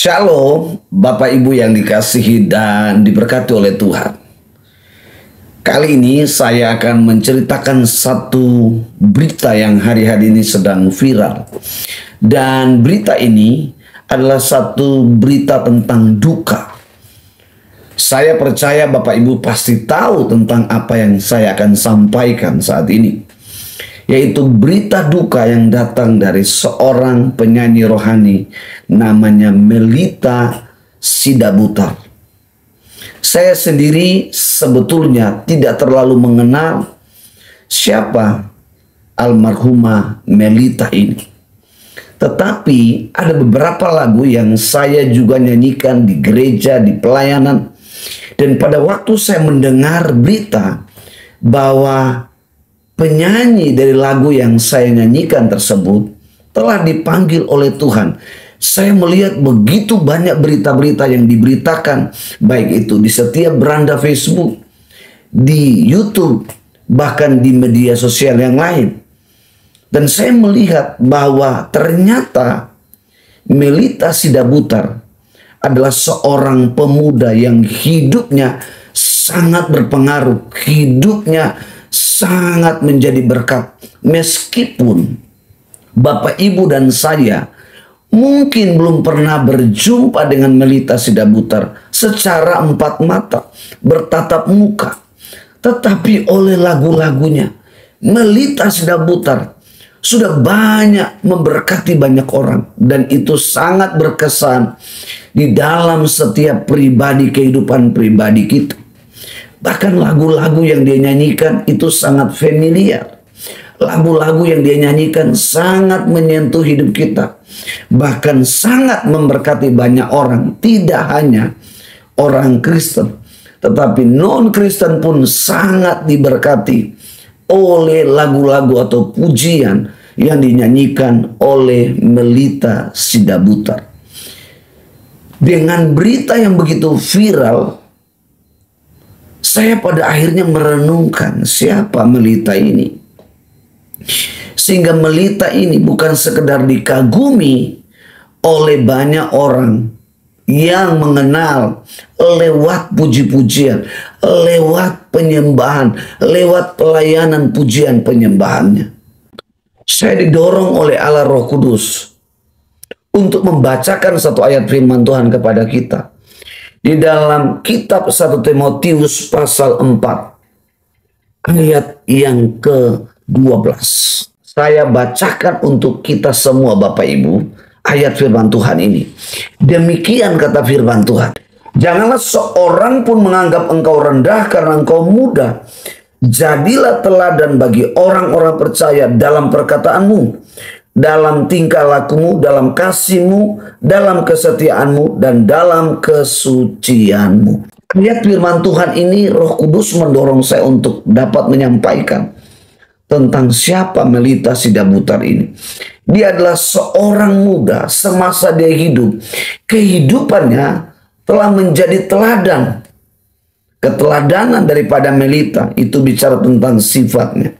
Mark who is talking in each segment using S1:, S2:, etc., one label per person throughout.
S1: Shalom, Bapak Ibu yang dikasihi dan diberkati oleh Tuhan. Kali ini saya akan menceritakan satu berita yang hari-hari ini sedang viral. Dan berita ini adalah satu berita tentang duka. Saya percaya Bapak Ibu pasti tahu tentang apa yang saya akan sampaikan saat ini. Yaitu berita duka yang datang dari seorang penyanyi rohani namanya Melita Sidabutar. Saya sendiri sebetulnya tidak terlalu mengenal siapa almarhumah Melita ini. Tetapi ada beberapa lagu yang saya juga nyanyikan di gereja, di pelayanan. Dan pada waktu saya mendengar berita bahwa penyanyi dari lagu yang saya nyanyikan tersebut telah dipanggil oleh Tuhan, saya melihat begitu banyak berita-berita yang diberitakan, baik itu di setiap beranda Facebook, di YouTube, bahkan di media sosial yang lain. Dan saya melihat bahwa ternyata Melita Sidabutar adalah seorang pemuda yang hidupnya sangat berpengaruh, hidupnya sangat menjadi berkat. Meskipun Bapak Ibu dan saya mungkin belum pernah berjumpa dengan Melita Sidabutar secara empat mata, bertatap muka, tetapi oleh lagu-lagunya Melita Sidabutar sudah banyak memberkati banyak orang. Dan itu sangat berkesan di dalam setiap pribadi, kehidupan pribadi kita. Bahkan lagu-lagu yang dia nyanyikan itu sangat familiar. Lagu-lagu yang dia nyanyikan sangat menyentuh hidup kita. Bahkan sangat memberkati banyak orang. Tidak hanya orang Kristen, tetapi non-Kristen pun sangat diberkati oleh lagu-lagu atau pujian yang dinyanyikan oleh Melita Sidabutar. Dengan berita yang begitu viral, saya pada akhirnya merenungkan siapa Melita ini. Sehingga Melita ini bukan sekedar dikagumi oleh banyak orang yang mengenal lewat puji-pujian, lewat penyembahan, lewat pelayanan pujian penyembahannya. Saya didorong oleh Allah Roh Kudus untuk membacakan satu ayat firman Tuhan kepada kita. Di dalam kitab 1 Timotius pasal 4 ayat yang ke-12. Saya bacakan untuk kita semua Bapak Ibu ayat firman Tuhan ini. Demikian kata firman Tuhan. Janganlah seorang pun menganggap engkau rendah karena engkau muda. Jadilah teladan bagi orang-orang percaya dalam perkataanmu, dalam tingkah lakumu, dalam kasihmu, dalam kesetiaanmu, dan dalam kesucianmu. Ayat firman Tuhan ini Roh Kudus mendorong saya untuk dapat menyampaikan tentang siapa Melita Sidabutar ini. Dia adalah seorang muda semasa dia hidup. Kehidupannya telah menjadi teladan. Keteladanan daripada Melita itu bicara tentang sifatnya,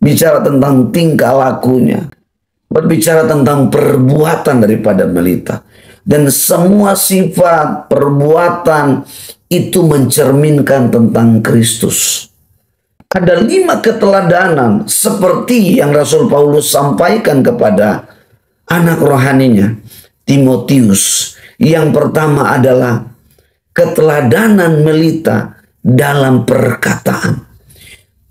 S1: bicara tentang tingkah lakunya, berbicara tentang perbuatan daripada Melita. Dan semua sifat, perbuatan itu mencerminkan tentang Kristus. Ada 5 keteladanan seperti yang Rasul Paulus sampaikan kepada anak rohaninya, Timotius. Yang pertama adalah keteladanan Melita dalam perkataan.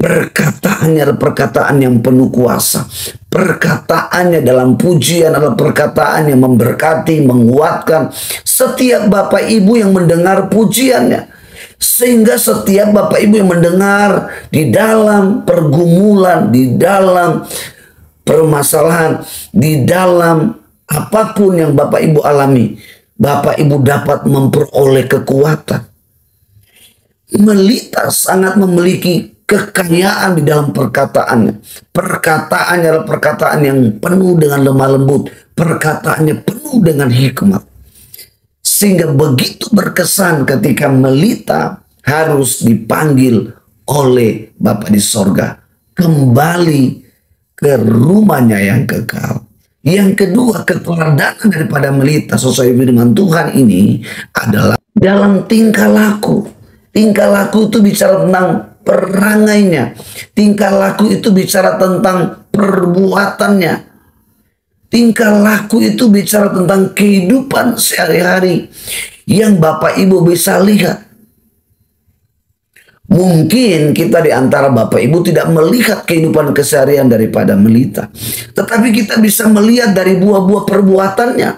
S1: Perkataannya adalah perkataan yang penuh kuasa. Perkataannya dalam pujian adalah perkataan yang memberkati, menguatkan setiap Bapak Ibu yang mendengar pujiannya. Sehingga setiap Bapak Ibu yang mendengar di dalam pergumulan, di dalam permasalahan, di dalam apapun yang Bapak Ibu alami, Bapak Ibu dapat memperoleh kekuatan. Melita sangat memiliki kekayaan di dalam perkataannya. Perkataannya adalah perkataan yang penuh dengan lemah lembut. Perkataannya penuh dengan hikmat. Sehingga begitu berkesan ketika Melita harus dipanggil oleh Bapa di sorga kembali ke rumahnya yang kekal. Yang kedua, keteladanan daripada Melita sesuai firman Tuhan ini adalah dalam tingkah laku. Tingkah laku itu bicara tentang perangainya. Tingkah laku itu bicara tentang perbuatannya. Tingkah laku itu bicara tentang kehidupan sehari-hari yang Bapak Ibu bisa lihat. Mungkin kita di antara Bapak Ibu tidak melihat kehidupan keseharian daripada Melita. Tetapi kita bisa melihat dari buah-buah perbuatannya.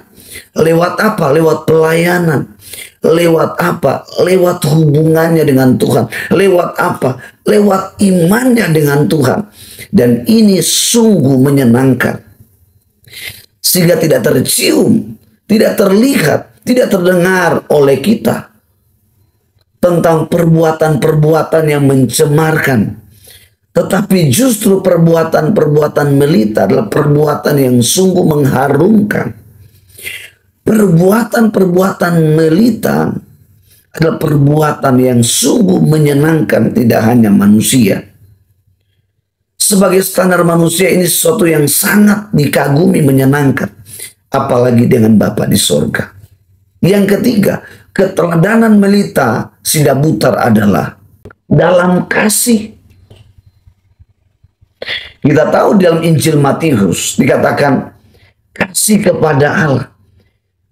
S1: Lewat apa? Lewat pelayanan. Lewat apa? Lewat hubungannya dengan Tuhan. Lewat apa? Lewat imannya dengan Tuhan. Dan ini sungguh menyenangkan. Sehingga tidak tercium, tidak terlihat, tidak terdengar oleh kita tentang perbuatan-perbuatan yang mencemarkan. Tetapi justru perbuatan-perbuatan Melita adalah perbuatan yang sungguh mengharumkan. Perbuatan-perbuatan Melita adalah perbuatan yang sungguh menyenangkan tidak hanya manusia. Sebagai standar manusia ini sesuatu yang sangat dikagumi, menyenangkan. Apalagi dengan Bapa di sorga. Yang ketiga, keteladanan Melita Sidabutar adalah dalam kasih. Kita tahu dalam Injil Matius dikatakan kasih kepada Allah.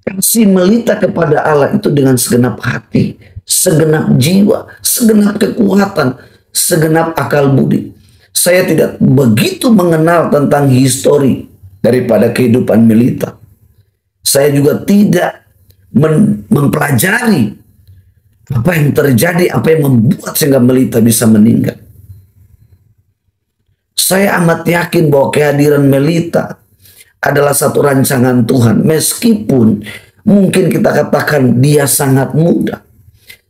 S1: Kasih Melita kepada Allah itu dengan segenap hati, segenap jiwa, segenap kekuatan, segenap akal budi. Saya tidak begitu mengenal tentang histori daripada kehidupan Melita. Saya juga tidak mempelajari apa yang terjadi, apa yang membuat sehingga Melita bisa meninggal. Saya amat yakin bahwa kehadiran Melita adalah satu rancangan Tuhan. Meskipun mungkin kita katakan dia sangat muda.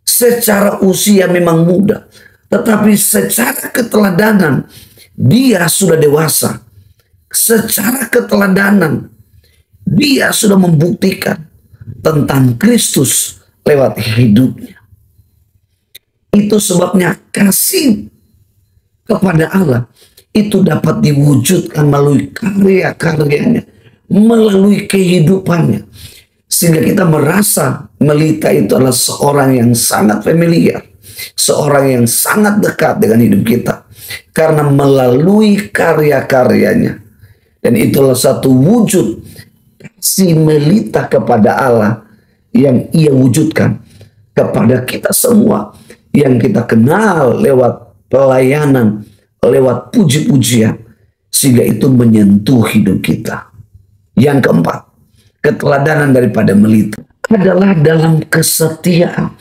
S1: Secara usia memang muda. Tetapi secara keteladanan dia sudah dewasa. Secara keteladanan dia sudah membuktikan tentang Kristus lewat hidupnya. Itu sebabnya kasih kepada Allah itu dapat diwujudkan melalui karya-karyanya, melalui kehidupannya. Sehingga kita merasa Melita itu adalah seorang yang sangat familiar, seorang yang sangat dekat dengan hidup kita. Karena melalui karya-karyanya. Dan itulah satu wujud kasih Melita kepada Allah yang ia wujudkan kepada kita semua, yang kita kenal lewat pelayanan, lewat puji-pujian, sehingga itu menyentuh hidup kita. Yang keempat, keteladanan daripada Melita adalah dalam kesetiaan.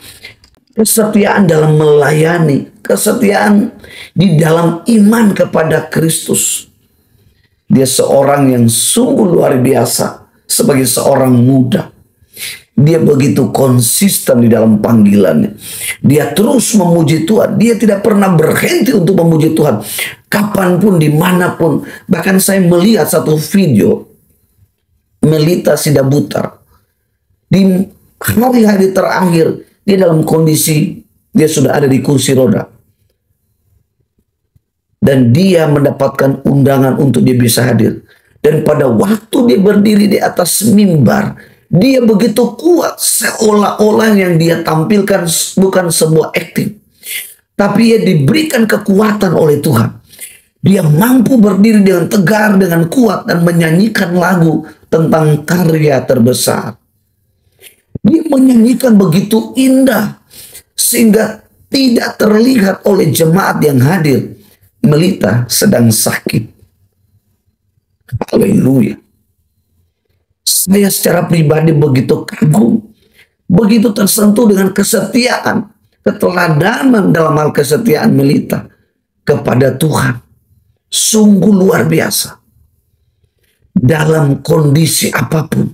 S1: Kesetiaan dalam melayani, kesetiaan di dalam iman kepada Kristus. Dia seorang yang sungguh luar biasa sebagai seorang muda. Dia begitu konsisten di dalam panggilannya. Dia terus memuji Tuhan. Dia tidak pernah berhenti untuk memuji Tuhan. Kapanpun, dimanapun. Bahkan saya melihat satu video Melita Sidabutar. Di hari-hari terakhir, dia dalam kondisi, dia sudah ada di kursi roda. Dan dia mendapatkan undangan untuk dia bisa hadir. Dan pada waktu dia berdiri di atas mimbar, dia begitu kuat, seolah-olah yang dia tampilkan bukan sebuah akting. Tapi dia diberikan kekuatan oleh Tuhan. Dia mampu berdiri dengan tegar, dengan kuat, dan menyanyikan lagu tentang karya terbesar. Dia menyanyikan begitu indah, sehingga tidak terlihat oleh jemaat yang hadir. Melita sedang sakit. Haleluya. Saya secara pribadi begitu kagum, begitu tersentuh dengan kesetiaan, keteladanan dalam hal kesetiaan Melita kepada Tuhan. Sungguh luar biasa. Dalam kondisi apapun,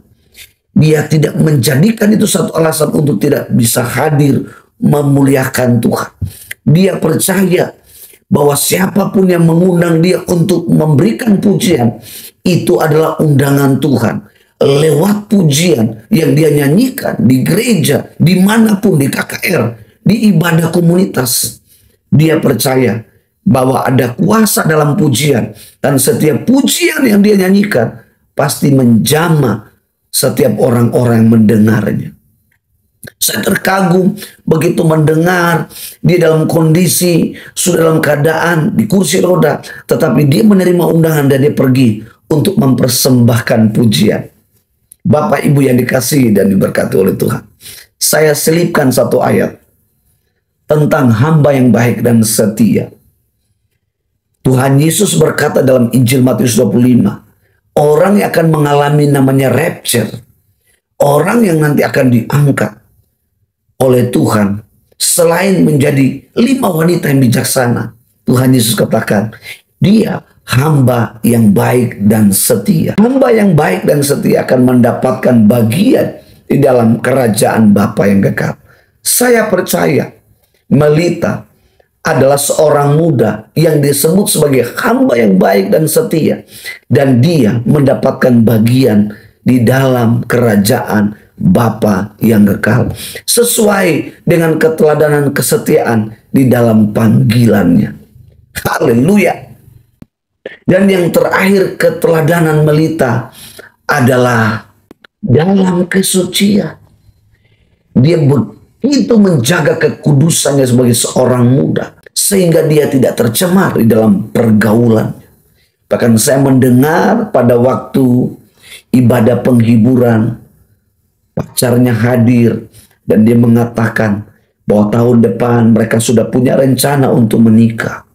S1: dia tidak menjadikan itu satu alasan untuk tidak bisa hadir memuliakan Tuhan. Dia percaya bahwa siapapun yang mengundang dia untuk memberikan pujian, itu adalah undangan Tuhan. Lewat pujian yang dia nyanyikan di gereja, dimanapun, di KKR, di ibadah komunitas, dia percaya bahwa ada kuasa dalam pujian. Dan setiap pujian yang dia nyanyikan pasti menjamah setiap orang-orang yang mendengarnya. Saya terkagum begitu mendengar dia dalam kondisi sudah dalam keadaan di kursi roda, tetapi dia menerima undangan dan dia pergi untuk mempersembahkan pujian. Bapak Ibu yang dikasihi dan diberkati oleh Tuhan, saya selipkan satu ayat tentang hamba yang baik dan setia. Tuhan Yesus berkata dalam Injil Matius 25, orang yang akan mengalami namanya rapture, orang yang nanti akan diangkat oleh Tuhan, selain menjadi 5 wanita yang bijaksana, Tuhan Yesus katakan, dia hamba yang baik dan setia. Hamba yang baik dan setia akan mendapatkan bagian di dalam kerajaan Bapa yang kekal. Saya percaya Melita adalah seorang muda yang disebut sebagai hamba yang baik dan setia, dan dia mendapatkan bagian di dalam kerajaan Bapa yang kekal, sesuai dengan keteladanan kesetiaan di dalam panggilannya. Haleluya. Dan yang terakhir, keteladanan Melita adalah dalam kesucian. Dia begitu menjaga kekudusannya sebagai seorang muda, sehingga dia tidak tercemar di dalam pergaulannya. Bahkan saya mendengar pada waktu ibadah penghiburan, pacarnya hadir dan dia mengatakan bahwa tahun depan mereka sudah punya rencana untuk menikah.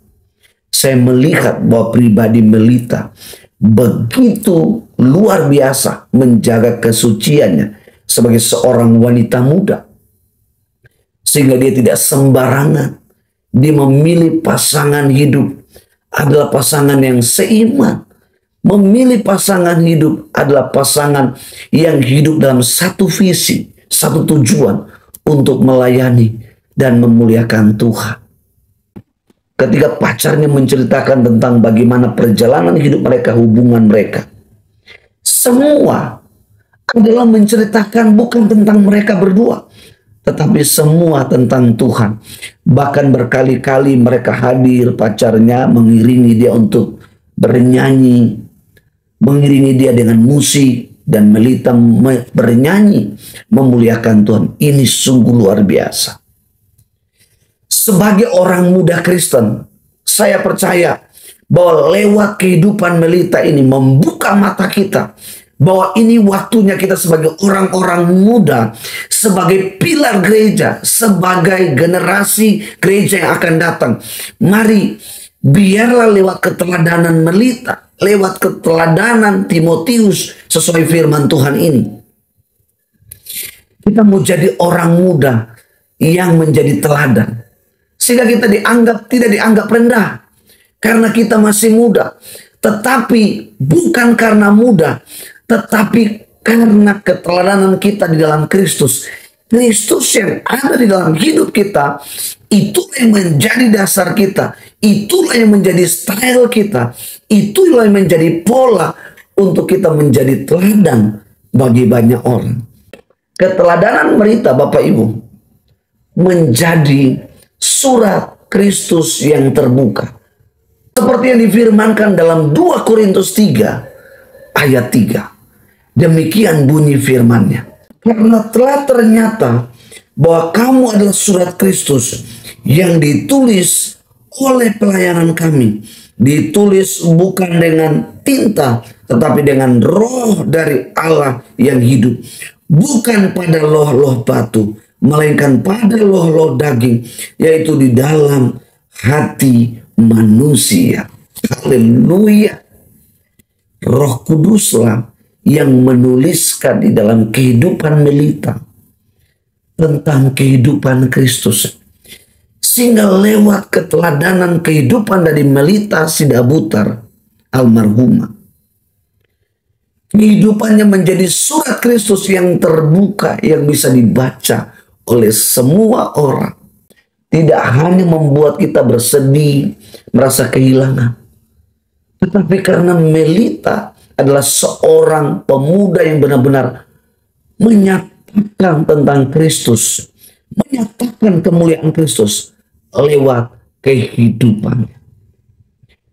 S1: Saya melihat bahwa pribadi Melita begitu luar biasa menjaga kesuciannya sebagai seorang wanita muda, sehingga dia tidak sembarangan. Dia memilih pasangan hidup adalah pasangan yang seiman. Memilih pasangan hidup adalah pasangan yang hidup dalam satu visi, satu tujuan untuk melayani dan memuliakan Tuhan. Ketika pacarnya menceritakan tentang bagaimana perjalanan hidup mereka, hubungan mereka, semua adalah menceritakan bukan tentang mereka berdua, tetapi semua tentang Tuhan. Bahkan berkali-kali mereka hadir, pacarnya mengiringi dia untuk bernyanyi, mengiringi dia dengan musik, dan Melita bernyanyi memuliakan Tuhan. Ini sungguh luar biasa. Sebagai orang muda Kristen, saya percaya bahwa lewat kehidupan Melita ini membuka mata kita bahwa ini waktunya kita sebagai orang-orang muda, sebagai pilar gereja, sebagai generasi gereja yang akan datang. Mari biarlah lewat keteladanan Melita, lewat keteladanan Timotius sesuai firman Tuhan ini, kita mau jadi orang muda yang menjadi teladan, sehingga kita tidak dianggap rendah karena kita masih muda, tetapi bukan karena muda, tetapi karena keteladanan kita di dalam Kristus. Kristus yang ada di dalam hidup kita, itulah yang menjadi dasar kita, itulah yang menjadi style kita, itulah yang menjadi pola untuk kita menjadi teladan bagi banyak orang. Keteladanan Melita, Bapak Ibu, menjadi surat Kristus yang terbuka. Seperti yang difirmankan dalam 2 Korintus 3 ayat 3. Demikian bunyi firman-Nya. Karena telah ternyata bahwa kamu adalah surat Kristus yang ditulis oleh pelayanan kami. Ditulis bukan dengan tinta, tetapi dengan roh dari Allah yang hidup. Bukan pada loh-loh batu, melainkan pada loh-loh daging, yaitu di dalam hati manusia. Haleluya. Roh Kuduslah yang menuliskan di dalam kehidupan Melita tentang kehidupan Kristus, sehingga lewat keteladanan kehidupan dari Melita Sidabutar almarhumah, kehidupannya menjadi surat Kristus yang terbuka, yang bisa dibaca oleh semua orang. Tidak hanya membuat kita bersedih, merasa kehilangan, tetapi karena Melita adalah seorang pemuda yang benar-benar menyatakan tentang Kristus, menyatakan kemuliaan Kristus lewat kehidupannya.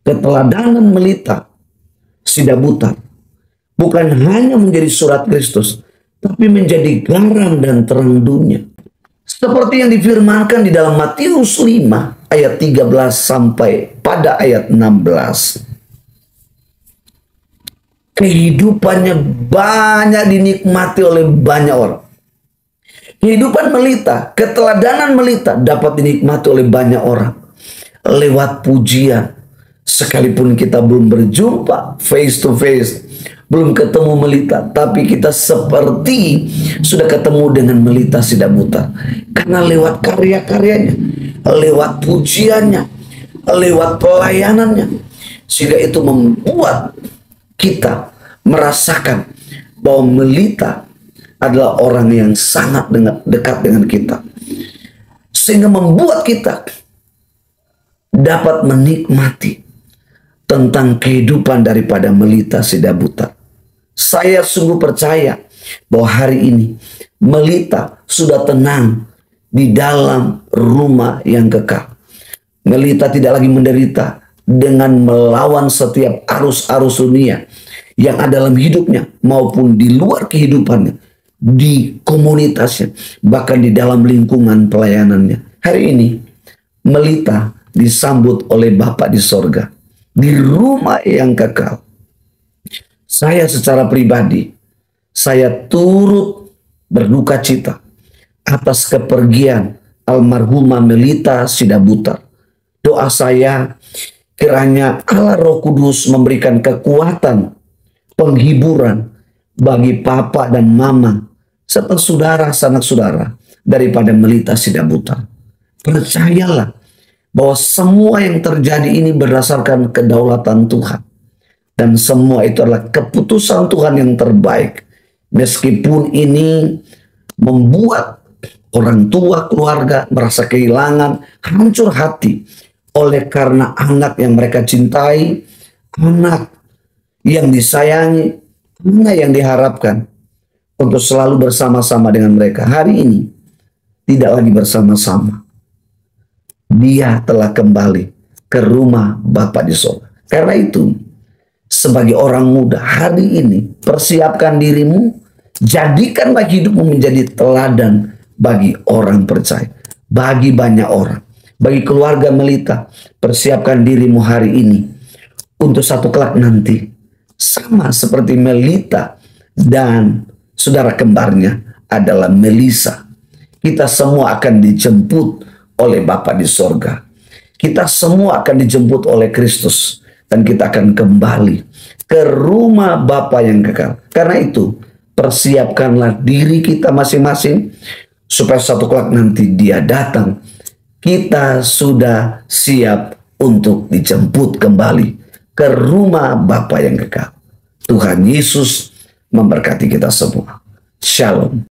S1: Keteladanan Melita Sidabutar Bukan hanya menjadi surat Kristus, tapi menjadi garam dan terang dunia. Seperti yang difirmankan di dalam Matius 5 ayat 13 sampai pada ayat 16. Kehidupannya banyak dinikmati oleh banyak orang. Kehidupan Melita, keteladanan Melita dapat dinikmati oleh banyak orang. Lewat pujian. Sekalipun kita belum berjumpa face to face, belum ketemu Melita, tapi kita seperti sudah ketemu dengan Melita Sidabutar. Karena lewat karya-karyanya, lewat pujiannya, lewat pelayanannya. Sehingga itu membuat kita merasakan bahwa Melita adalah orang yang sangat dekat dengan kita. Sehingga membuat kita dapat menikmati tentang kehidupan daripada Melita Sidabutar. Saya sungguh percaya bahwa hari ini Melita sudah tenang di dalam rumah yang kekal. Melita tidak lagi menderita dengan melawan setiap arus-arus dunia yang ada dalam hidupnya maupun di luar kehidupannya, di komunitasnya, bahkan di dalam lingkungan pelayanannya. Hari ini Melita disambut oleh Bapa di sorga di rumah yang kekal. Saya secara pribadi, saya turut berduka cita atas kepergian almarhumah Melita Sidabutar. Doa saya, kiranya Allah Roh Kudus memberikan kekuatan, penghiburan bagi papa dan mama, serta saudara sanak saudara daripada Melita Sidabutar. Percayalah bahwa semua yang terjadi ini berdasarkan kedaulatan Tuhan. Dan semua itu adalah keputusan Tuhan yang terbaik. Meskipun ini membuat orang tua keluarga merasa kehilangan, hancur hati. Oleh karena anak yang mereka cintai, anak yang disayangi, anak yang diharapkan untuk selalu bersama-sama dengan mereka. Hari ini tidak lagi bersama-sama. Dia telah kembali ke rumah Bapa di sorga. Karena itu, sebagai orang muda hari ini, persiapkan dirimu, jadikanlah hidupmu menjadi teladan bagi orang percaya, bagi banyak orang, bagi keluarga Melita. Persiapkan dirimu hari ini untuk satu kelak nanti, sama seperti Melita dan saudara kembarnya adalah Melisa. Kita semua akan dijemput oleh Bapa di sorga. Kita semua akan dijemput oleh Kristus. Dan kita akan kembali ke rumah Bapa yang kekal. Karena itu, persiapkanlah diri kita masing-masing. Supaya satu kelak nanti dia datang. Kita sudah siap untuk dijemput kembali ke rumah Bapa yang kekal. Tuhan Yesus memberkati kita semua. Shalom.